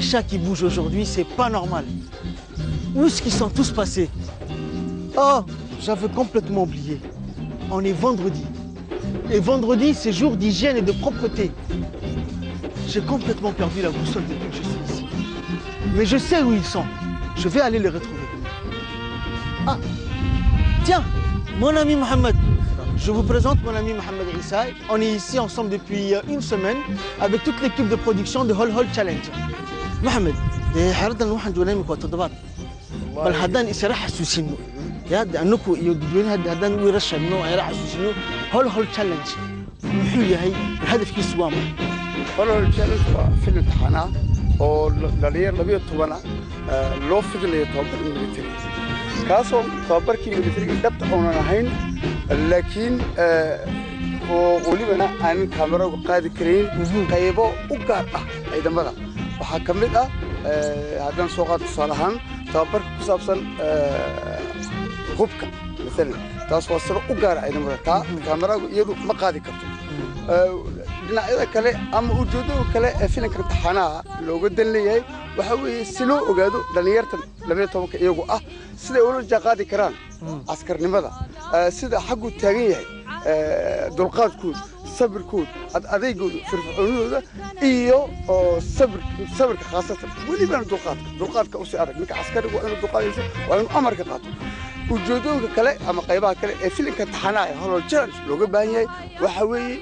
un chat qui bouge aujourd'hui, c'est pas normal. Où est-ce qu'ils sont tous passés? Oh, j'avais complètement oublié. On est vendredi. Et vendredi, c'est jour d'hygiène et de propreté. J'ai complètement perdu la boussole depuis que je suis ici. Mais je sais où ils sont. Je vais aller les retrouver. Ah, tiens, mon ami Mohamed. Je vous présente mon ami Mohamed Issa. On est ici ensemble depuis une semaine avec toute l'équipe de production de Hol Hol Challenge. Mohamed, حردنا نروح نجونيمك وتضبط. بل هدان إسراح حسوسينو. يا أنكو يقولون هدان ويرشنو راح حسوسينو Hol Hol Challenge. محيي هي الهدف كيس وامه. Hol Hol Challenge في الامتحانات أو للير لبيه طبعا لو في اللي يطبق الميليتري. كاسو طبق كي الميليتري دبت أونا نحين لكن وليبنا عن كاميرا وقاعد كرين قيبو وقار أيضا ماذا وحكمل هذا سوقات الصالحان طبق كسبسن غبكة مثلا تصوصر وقار أيضا ماذا تا كاميرا يدو مقادي كرتو لنا إذا كله أما وجوده كله فينا كنت حنا لو قدر لي وحوي سلو وقادو دنيرت لما يتوقع يجو سيدا يقولوا جاقادي كران عسكر لماذا سيدا حقو تاجيه دلقات كود صبر كود أذي كود في الفعول إيو صبر خاصة ولي بين دلقات كأوسي أرق منك عسكري وأنا دلقات يشوف وأنا أمر كقاطو وجوده كله أما قيبها كله فيلم كتحناي هلا الجالس لو قباني وحوي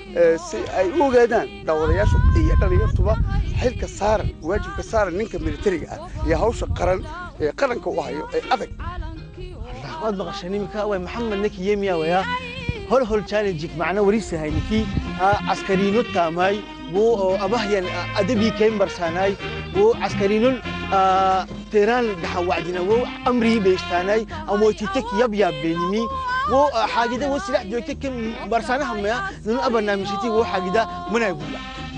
أي وجدان دورياش إيه دنيا تبا حيل كسار واجب كسار منك ميليتري يا هوش قرن كواهيو أذك الله ما غشني مكاوي محمد نك يميا ويا هول هول تشالنجك معنا وريسه هاي نكي عسكرينو تاماي و أبهين أدبي كيم برساناي و عسكرينو تيران دحوعدنا و أمري بيشتاناي أموتيتك يب بينمي و حاجة ده وسلاح دوكك برسانهم يا نو أبنا مشيتي و حاجة ده منا يقول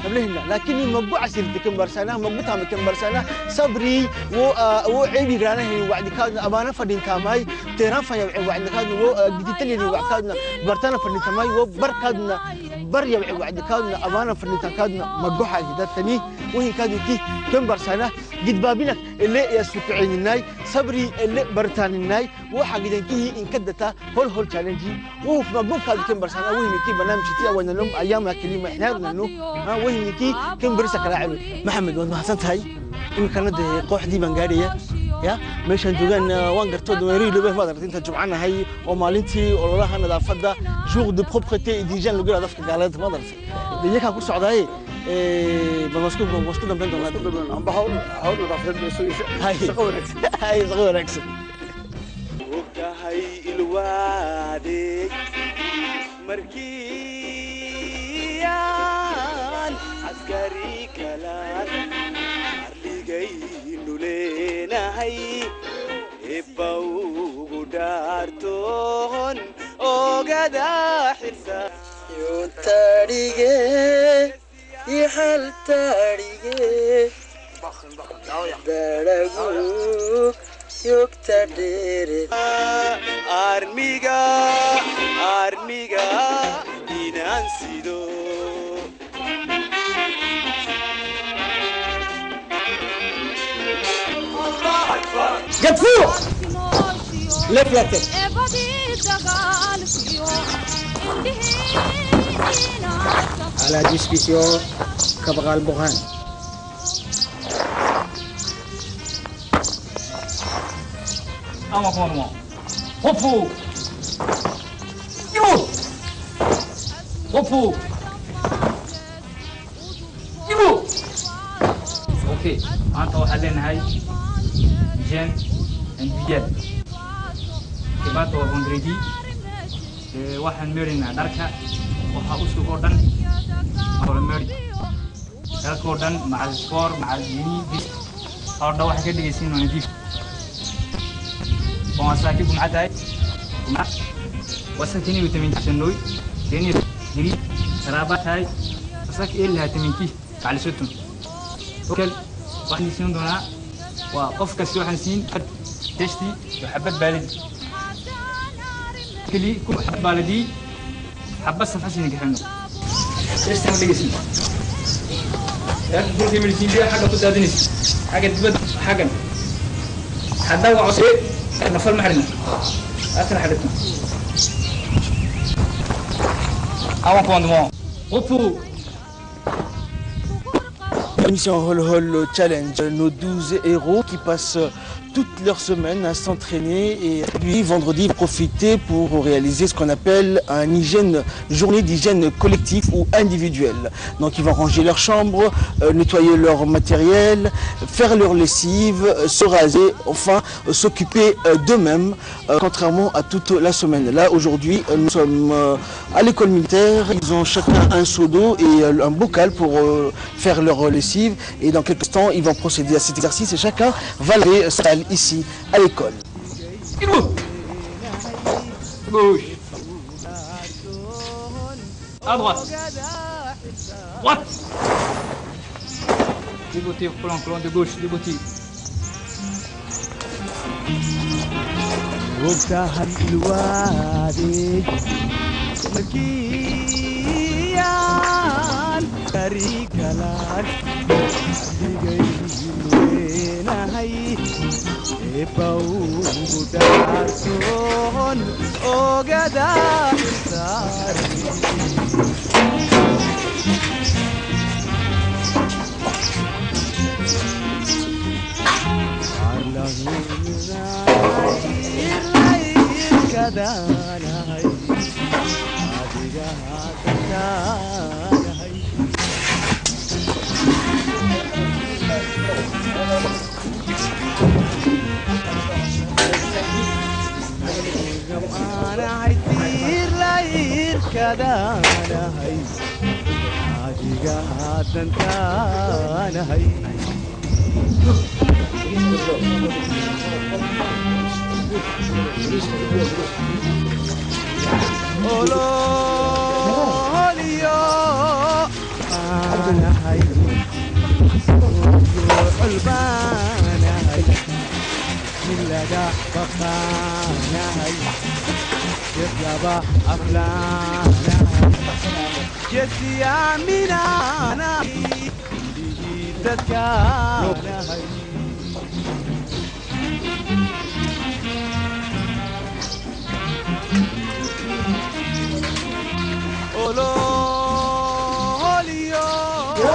قبلهن لكني مقبوع سيرتي كم برسانة مقبوتها كم برسانة صبري و عيبي غرانه هي وعد كاد أبانا فدين تاماي تيران فيا وعد كاد و جديد اللي وعد كادنا برتانا فدين تاماي و بركادنا بريا وعد كادنا أبانا فدين كادنا مقبوعها جدا ثاني وهي كادو كي كم برسانة قد بابينك اللي يسوق عين الناي صبري اللي برتان الناي وحاجة كي إن كدتها هول تشالنجي وهو مقبوع كادو كم برسانة وهي كي بنام شتي أو نلوم أيام كلمة إحنا نلوم وهي كي كم برسك لاعب محمد وأنا حسنت هاي إن كانت قوح دي بنجارية يا مش هنتوجن وانجر تود ويريد به ما درت أنت جمعنا هاي ومالنتي والله أنا دافدا جور دو بروبريتي ديجان لو قال دافك قالت ما درت ديك هكو سعودي بمسكوب دم بندون أنا بحاول نضافر بسوي هاي صغير أكس وكهاي الوادي مركيان عسكري كلام أرلي نولينا هاي إباو دارتون أو قدا حسا يوتاريجي يحل تاريجي درجو يكتدير أرميغا إنانسيدو قد فوق لفلتك على ديسبيسيون كبغال بوغان أما كونوا هوبو يو هوبو يو أوكي أنت وحلنا هاي جن انفيال كبات وفندريدي واحد ميرين دركا وحاوسو كوردن أول ميري كوردن مع السكور مع الجني بس هذا واحد كده يسين ونجيب ومساكي كم عداي كم وسكني وتمين شنوي كني جري سرابات هاي مساك إيه اللي هتمينكي على ستون وكل واحد يسين دونا وقف كسيو حنسين حد تشتي وحبة بلدي كلي كم حبة بلدي حبة سفاسي نجحنا تشتي ما تجسنا يا أخي كل كلمة تيجي حاجة كنت أدنيس حاجة تبد حاجة حدا وعصير نفر محرنا آخر حدثنا avant commandement repos. Mission Hol Hol Challenge, nos 12 héros qui passent toute leur semaine à s'entraîner et puis vendredi profiter pour réaliser ce qu'on appelle une journée d'hygiène collective ou individuelle. Donc ils vont ranger leur chambre, nettoyer leur matériel, faire leur lessive, se raser, enfin s'occuper d'eux-mêmes, contrairement à toute la semaine. Là aujourd'hui nous sommes à l'école militaire, ils ont chacun un seau d'eau et un bocal pour faire leur lessive et dans quelques instants ils vont procéder à cet exercice et chacun va laver sa salle ici à l'école. Gauche. À droite. Droite. Déboté, plan de gauche, déboté.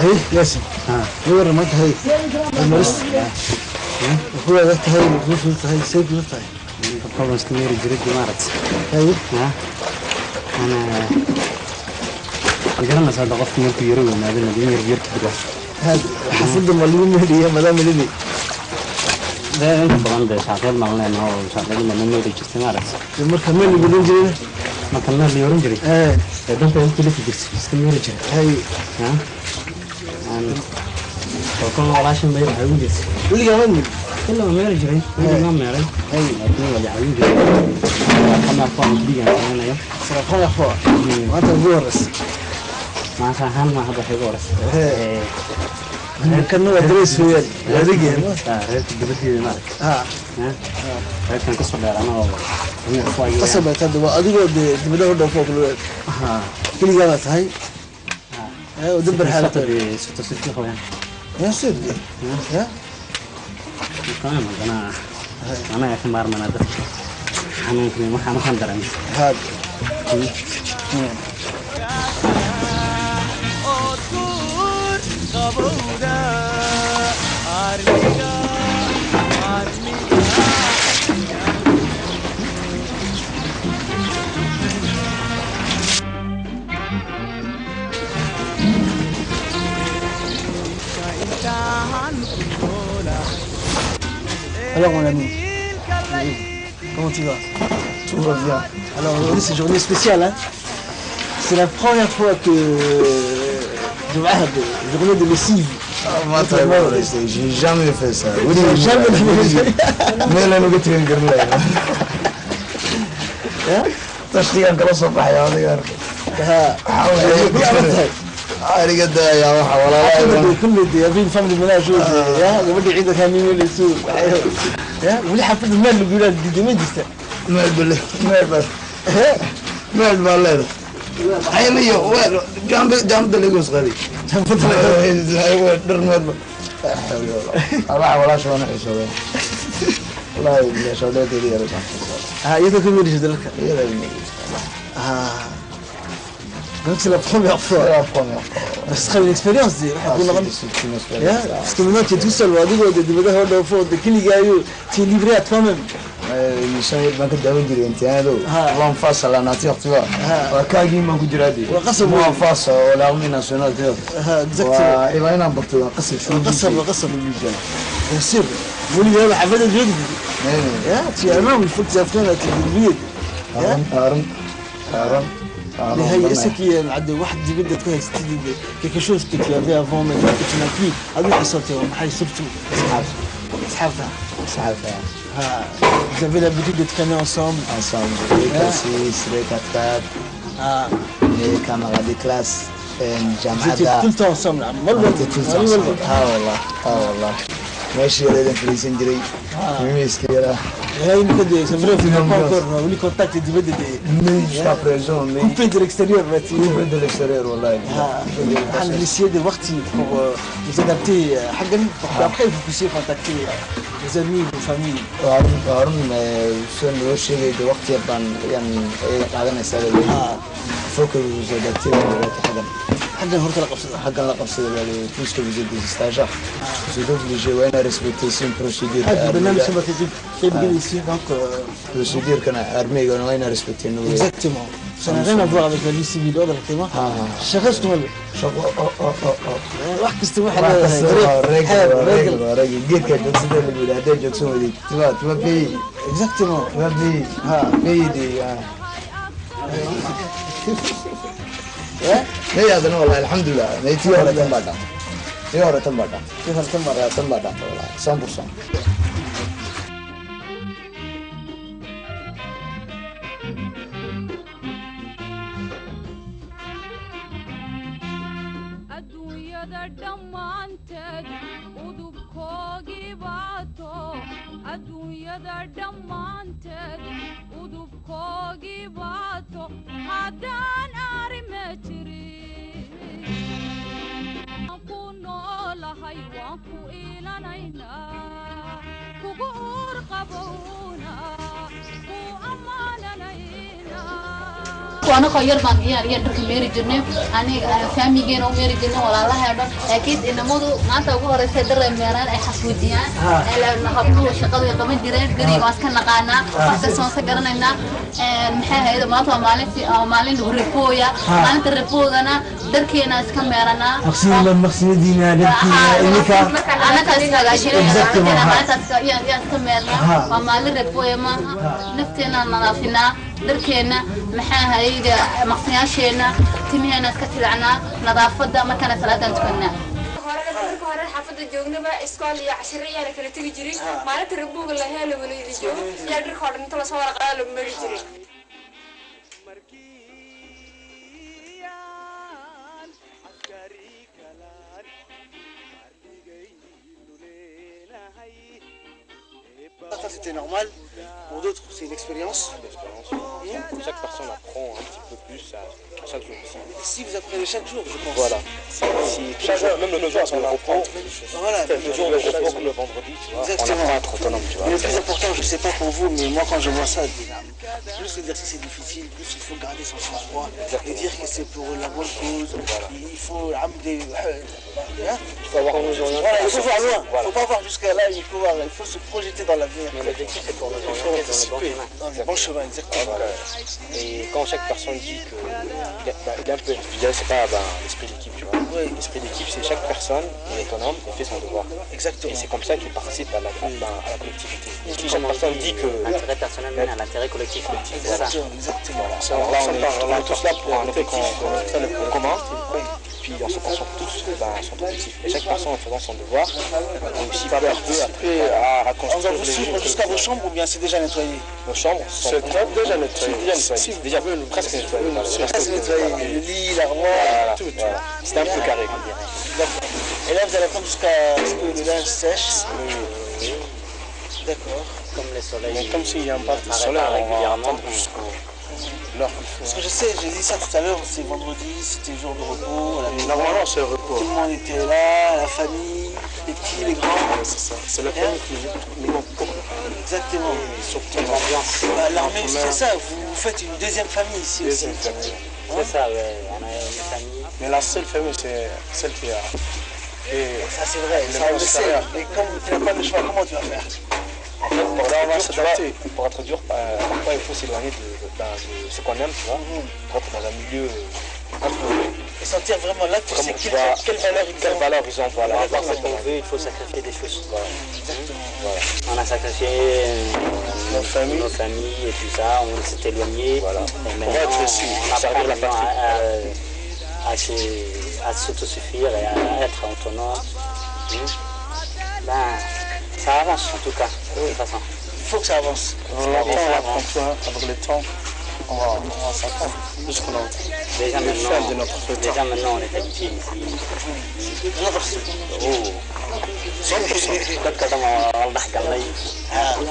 هي ياسين نور ما هي المرس هو ده هي الغوص هي سيف ده طبعا استمر جريد مارت هي انا قدرنا هذا غف من يروي ما بين الدنيا يركب هذا حفظ المعلومه دي مدام لي ده انت طبعا ده شغال معنا انه شغال لنا منه دي استمرت لما كمان يقولون جري ما كنا اللي يورن جري ده انت قلت لي في استمر جري هي ها وكل وراشن ما يحاول يجلس قول لي كمان كله ما يرجع ما ميري اي اثنين ولا عاوز كما فاهم دي انا يا صراحه يا اخوان وانت فورس ما ساهم ما هذا في فورس كان هو دريس ويا رجع ريت بدي مالك ها كان قصه انا قصه كده اديو دبده هو فوق الواد كل جابت هاي ودبر حالته ب 66 خويا يا سيدي يا تمام انا يا اخي مار من هذا انا ممكن ما كان درني هذا Alors mon ami, comment tu vas? Tout va bien. Alors aujourd'hui c'est une journée spéciale, hein? C'est la première fois que je vais à une journée de lessive. J'ai jamais fait ça. Jamais fait. Mais là nous قلت لك تشتيان كلا صباح يا ولد ها حاول قد يا وحا والله كل دي يبين فم المناجو يا قبل عندك همين ولا يسوق يا ولي حفظ المال اللي بيقول دي ما جست ما بالله ما بالله هاي ليه وين جنب اللي يقص غادي درمد الله ولا شو أنا حسوي والله شو ده تدي يا رجال ها يدك من جد لك يا رجال ها نفس la première fois la première بس خلي الاكسبيرينس دي راح يكون غلط يا بس كمان كنت توصل وادي ودي بده هو فوق كل جايو تي ليفري اتفهم يسوي ما كنت أقول جري أنت هذا اللهم فاصل أنا تيختوا وكاجي ما كنت جرادي وقصب ما فاصل ولا أمي ناسيونال تير ها اكزاكتلي وإذا أنا بطل قصب شو قصب الميجان يصير ولي هذا حفظ الجد يا تي أمام الفوت زافنا تدريد هارون هي اسكي عند واحد بدك تكون ستيدي كيك شوز كيك يا فيها فون ما كنت ناكي هذا حصلت يوم حي صرتو اسحافها ها vous avez l'habitude de traîner ensemble les quatre les camarades de classe vous étiez tout le temps ensemble on était tout le temps ensemble والله ماشي ولا في الاسكندريه مسكينه هاي نكد سفرة في البانكور ولي كونتاكت دي بدي jusqu'à présent mais coupé de l'extérieur coupé de l'extérieur والله on a essayé de voir pour nous adapter حقا après vous puissiez contacter vos amis vos familles هارون سن وشي دي وقت يعني قاعدين نسال فوق وزادتي حقا هرت لقبصة حقا لقبصة اللي توصل بزيد استاجر زيدوا في الجي وين ريسبكتي سين بروسيدير البرنامج شبه كيف ici donc procédure qu'on a armée qu'on a respecté nous exactement ça n'a rien à voir avec la vie civile directement chacun se trouve واحد كستوى رجل جيت كده تصدق اللي بيلاقي جوكسون دي تبغى بي exactement بي بي دي هي هذا والله الحمد لله نيتي ولا تنبدا هي ولا تنبدا كيف تنبدا والله 100% وانا خير بان يا درك ميري جنة أنا فامي جينا وميري جنة ولا الله هذا أكيد إن مودو ما تقول هذا سدر ميران أي حسوديان لا نحبوا شغل يقوم جرير قريب واسكن نقانا واسكن سكرنا إننا محيه هذا ما تو مالين أو مالين ريبويا مالين الريبو أنا دركينا اسكن ميرانا مقصود دينا دركينا أنا كاسكا عشرين أنا كاسكا يا اسكن ميرانا ومالين ريبويا ما نفتنا نافينا دركينا محاها يجا مقصياشينا تمينا سكتلعنا نظافة ما كانت ثلاثة تكنا. هذا حافظ الجوجنا بقى إسكال يا عشرية أنا كنت تيجي جري ما نتربوه ولا هي اللي ولي الجو يا درك هذا نطلع صور قالوا مري جري. Ça c'était normal, pour d'autres c'est une expérience. Chaque personne apprend un petit peu plus à chaque jour. Ici vous apprenez chaque jour je pense. Voilà. Chaque jour, même le jour on apprend. Voilà. Le jour le repos comme le vendredi, tu vois. Exactement. On apprend à être autonome, tu vois. Mais le plus important, je sais pas pour vous, mais moi quand je vois ça, plus l'exercice est difficile, plus il faut garder son sang-froid et dire que c'est pour la bonne cause. Voilà. Il faut amener. Il faut avoir une vision. Voilà, il faut voir loin. Il ne faut pas voir jusqu'à là, il faut se projeter dans l'avenir. Mais l'objectif c'est pour nous orienter dans le bon chemin, exactement. Et quand chaque personne dit qu'il est un peu individuel, c'est pas l'esprit d'équipe, tu vois. Oui. L'esprit d'équipe, c'est chaque personne est autonome et fait son devoir. Exactement. Et c'est comme ça qu'il participe à la collectivité. Et si chaque personne dit que l'intérêt personnel mène à l'intérêt collectif. Exactement. Alors là, on est tous là pour un objectif commun. Puis on se concentre tous sur son objectif. Et chaque personne en faisant son devoir réussit peu à peu après à construire. On va vous suivre jusqu'à vos chambres ou bien c'est déjà nettoyé? Nos chambres sont déjà nettoyées. Déjà presque nettoyées. Presque nettoyées. Le lit, l'armoire, tout. C'est un peu carré. Et là vous allez attendre jusqu'à ce que le linge sèche. D'accord. Comme les soleils. Comme s'il y a un pas de soleil, régulièrement. l'heure qu'il faut. Parce que je sais, j'ai dit ça tout à l'heure, c'est vendredi, c'était jour de repos. Normalement, c'est le repos. Tout le monde était là, la famille, les petits, les grands. C'est ça. C'est la famille qui nous manque beaucoup. Exactement. Surtout l'ambiance. L'armée aussi, c'est ça. Vous faites une deuxième famille ici aussi. C'est ça, ouais. On a une famille. Mais la seule famille, c'est celle qui a. Et ça, c'est vrai. Ça, on le sait. Mais comme tu n'as pas le choix, comment tu vas faire? En fait, pour être dur, parfois il faut s'éloigner de ce qu'on aime, tu vois. Rentrer dans un milieu et sentir vraiment là, tu sais quelle valeur ils ont. Voilà. Pour avoir ce qu'on veut, il faut sacrifier des choses. Voilà. Voilà. On a sacrifié nos familles et tout ça, on s'est éloigné. Voilà. Et maintenant, on apprend maintenant à s'autosuffire et à être autonome. Ben, ça avance en tout cas, de toute façon. Il faut que ça avance. Avec le temps, on va s'entendre de ce qu'on a entendu. Déjà maintenant, on est habitué ici. dadka dhan waa la dhex galnay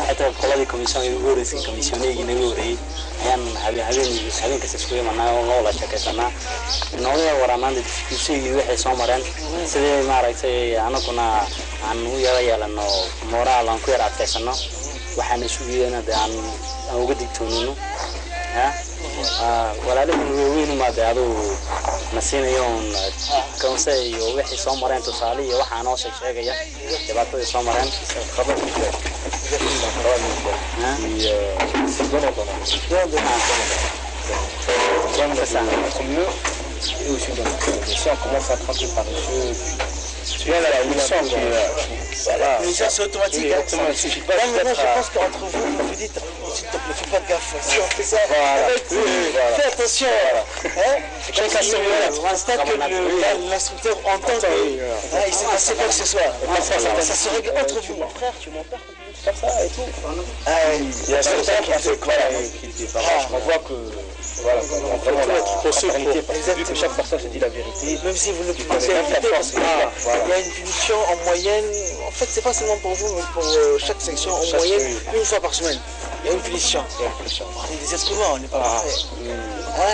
xataa qoladii komisyoonka ugu horeysay komisyoonigii naga horeeyey ayaan habeenkaas isku imanaa oo loo wada sheekaysanaa nooga waramaanta diskusiyigii waxay soo mareen sidee maaragtay anaguna aan u yara yeelano moraal aan ku yara adkaysano waxaana sugayana de aan uga digtoonino walaalihii waaweyn maade aduu nasiinayoon konse iyo wixii soo mareen tusaale iyo waxaa noo sheegaya dhibaatadii soo mareen Et aussi dans la mission, on commence à prendre par les jeux. Tu vois, la mission qui est. Mission, c'est automatique. Ça ne suffit pas. Maintenant, je pense qu'entre vous, vous dites, s'il te plaît, fais pas de gaffe. Si on fait ça, fais attention. Chacun se constate que l'instructeur entend qu'il s'est passé quoi que ce soit. Ça se règle entre vous. Mon frère, tu m'entends comme ça et tout. Il y a certains qui se débarrassent. On voit que. Voilà, on vraiment la fraternité, vu que chaque personne se dit la vérité. Même si vous ne pensez pas la force, il y a une punition en moyenne, en fait c'est pas seulement pour vous, mais pour chaque section en moyenne, une fois par semaine. Il y a une punition. On est des êtres humains, on n'est pas parfaits.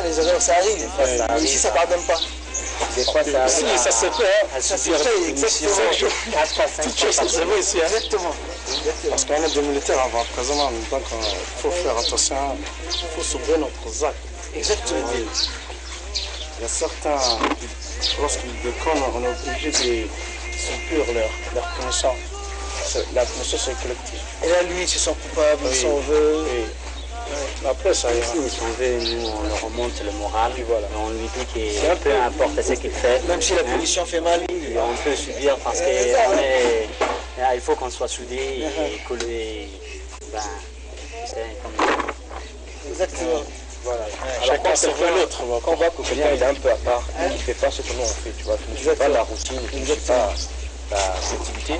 Les erreurs ça arrive, mais ici ça ne pardonne pas. Des fois ça arrive. Si, ça se fait, ça se fait, exactement. Toutes choses ça se fait ici. Exactement. Parce qu'on est des militaires avant présent, donc il faut faire attention, il faut surveiller notre actes. Exactement. Il y a certains, lorsqu'ils déconnent, on est obligé de subir leur punition. La punition c'est collective. Et là, lui, ils se sont coupables, ils s'en veulent. Après, ça ira. Ils s'en veulent, nous, on leur remonte le moral. Voilà. On lui dit que peu importe ce qu'il fait. Même si la punition fait mal, on peut subir parce que il faut qu'on soit soudés et collés. Ben, exactement. Voilà. Chacun se fait l'autre. Quand on voit que quelqu'un est un peu à part, il ne fait pas ce que nous on fait, tu vois, tu ne fais pas la routine, tu ne fais pas la activité,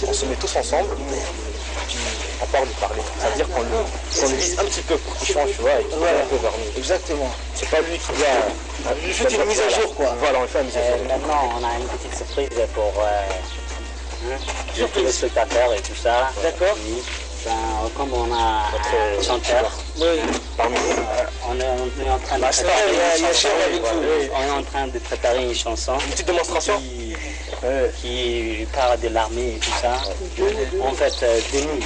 on se met tous ensemble, puis on part lui parler. C'est-à-dire qu'on le vise un petit peu pour qu'il change, tu vois, et qu'il vienne un peu vers nous. Exactement. C'est pas lui qui va... Il fait une mise à jour, quoi. Voilà, on fait une mise à jour. Maintenant, on a une petite surprise pour tous les spectateurs et tout ça. D'accord. Comme on a un chanteur, on est en train de préparer une chanson. Une petite démonstration qui parle de l'armée et tout ça. En fait, de nous.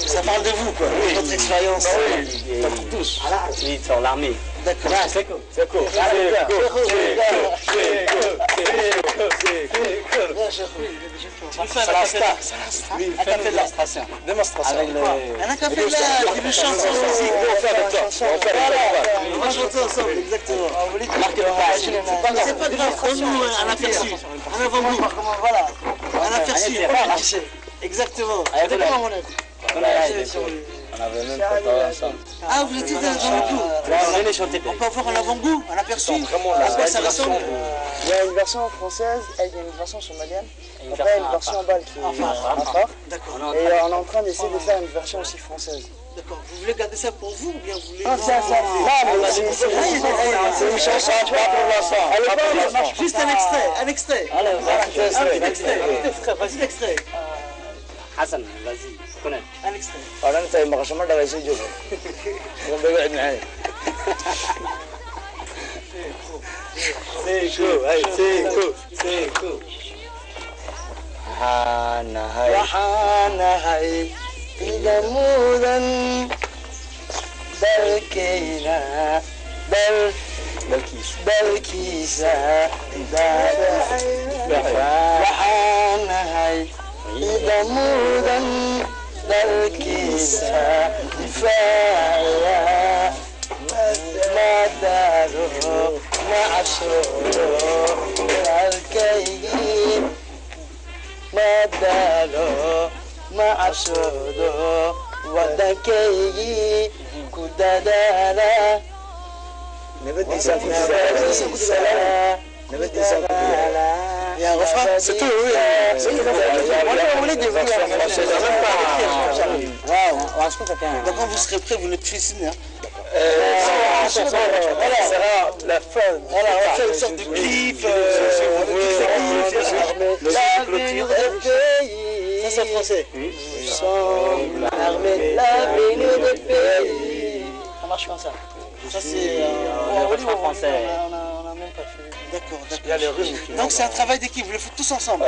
Ça parle de vous, quoi. Votre expérience. Oui, sur l'armée. D'accord. C'est cool. C'est cool. Oui, un café de l'illustration. Démonstration. Un café de la chanson. On va chanter ensemble, exactement. C'est pas grave, prends-nous un aperçu. Un avant-goût. Voilà. Un aperçu. Exactement. D'accord, mon ami. On avait même préparé ensemble. Ah, vous étiez dans le coup. On peut avoir un avant-goût, un aperçu. À quoi ça ressemble? Il y a une version française et il y a une version somalienne. Après, il y a une version en balle qui est en phare. Et on est en train d'essayer de faire une version aussi française. D'accord. Vous voulez garder ça pour vous ou bien vous voulez... Ah, ça. C'est une chanson, tu vois, pour l'instant. Juste un extrait. Allez, un extrait. Vas-y, l'extrait. Hassan, vas-y, connais. Un extrait. أنا أنت ما خشمت على شيء جوا. Seko, allez, Seko, Seko. waxaanahay ida mudan dalkayna dalkiisa waxaanahay ida mudan dalkiisa difaacaya madaado macashoodo dalkaygii madalo macashoodo waddankaygii ku dadaala nabadiisa c'est tout, oui. Donc quand vous serez prêt, vous ne cuisinez. Ça sera la fin. Voilà, on va faire une sorte de clip. L'avenir du pays. Ça c'est français. L'avenir du pays. Ça marche comme ça. Ça c'est français. D'accord, d'accord. Donc c'est un travail d'équipe, vous le faites tous ensemble.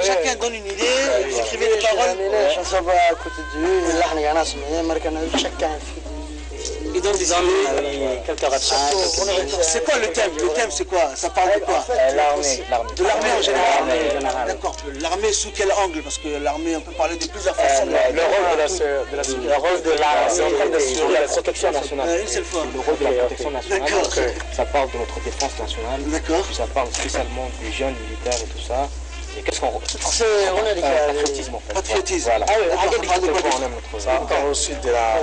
Chacun donne une idée, vous écrivez les paroles. Et donc des c'est quoi le thème? Le thème c'est quoi? Ça parle de quoi? L'armée. De l'armée en général. D'accord. L'armée sous quel angle? Parce que l'armée, on peut parler de plusieurs façons. Le rôle de la c'est en train d'assurer la protection nationale. Une seule fois. Le rôle de la protection nationale. D'accord. Donc, ça parle de notre défense nationale. D'accord. Ça parle spécialement des jeunes militaires et tout ça. Et qu'est-ce qu'on C'est patriotisme en fait. Patriotisme. Voilà. Ça parle aussi de la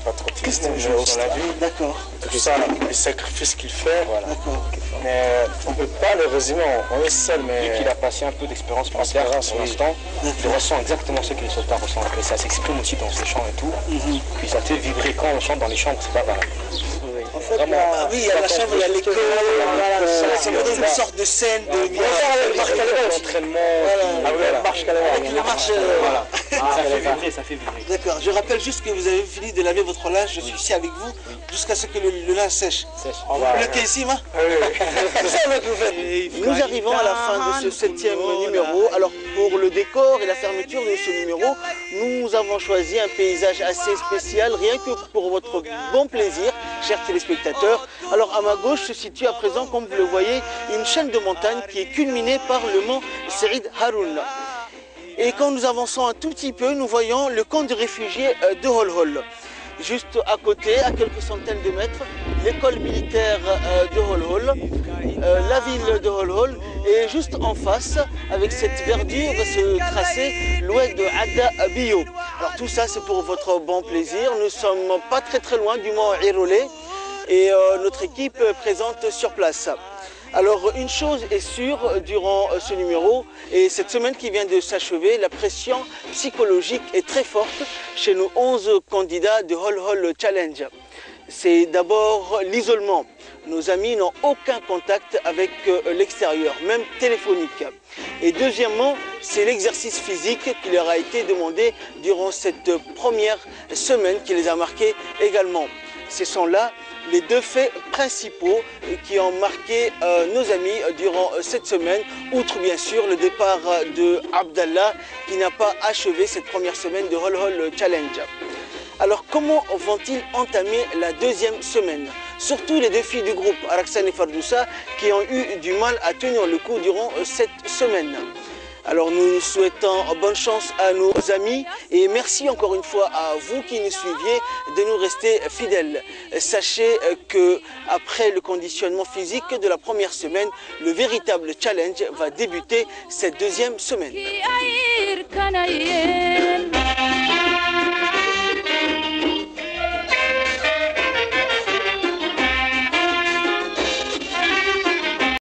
patriotisme sur la vie. D'accord. Tout ça, les sacrifices qu'il fait. Voilà. D'accord. Mais on ne peut pas le résumer, on est seul, mais vu qu'il a passé un peu d'expérience militaire pour l'instant, il ressent exactement ce que les soldats ressentent. Et ça s'exprime aussi dans ses chants et tout. Puis ça fait vibrer quand on chante dans les chambres, c'est pas pareil. En fait, oui, il y a la chambre, il y a l'école, c'est une sorte de scène de avec le marche. Ça fait vibrer. D'accord, je rappelle juste que vous avez fini de laver votre linge, je suis ici avec vous jusqu'à ce que le linge sèche. Vous bloquez ici, hein? Nous arrivons à la fin de ce 7e numéro. Alors pour le décor et la fermeture de ce numéro, nous avons choisi un paysage assez spécial, rien que pour votre bon plaisir, chers téléspectateurs. Alors à ma gauche se situe à présent, comme vous le voyez, une chaîne de montagnes qui est culminée par le mont Saïd Haroun. Et quand nous avançons un tout petit peu, nous voyons le camp de réfugiés de Holhol. Juste à côté, à quelques centaines de mètres, l'école militaire de Holhol, la ville de Holhol, et juste en face, avec cette verdure, ce tracé, l'ouest de Adda Bio. Alors tout ça, c'est pour votre bon plaisir. Nous ne sommes pas très loin du mont Irolé et notre équipe est présente sur place. Alors une chose est sûre durant ce numéro et cette semaine qui vient de s'achever, la pression psychologique est très forte chez nos 11 candidats de Holhol Challenge. C'est d'abord l'isolement. Nos amis n'ont aucun contact avec l'extérieur, même téléphonique. Et deuxièmement, c'est l'exercice physique qui leur a été demandé durant cette première semaine qui les a marqués également. Ce sont là les deux faits principaux qui ont marqué nos amis durant cette semaine, outre bien sûr le départ de Abdallah qui n'a pas achevé cette première semaine de Holhol Challenge. Alors comment vont-ils entamer la deuxième semaine? Surtout les deux filles du groupe, Araksan et Fardoussa, qui ont eu du mal à tenir le coup durant cette semaine. Alors nous souhaitons bonne chance à nos amis et merci encore une fois à vous qui nous suiviez de nous rester fidèles. Sachez que après le conditionnement physique de la première semaine, le véritable challenge va débuter cette deuxième semaine.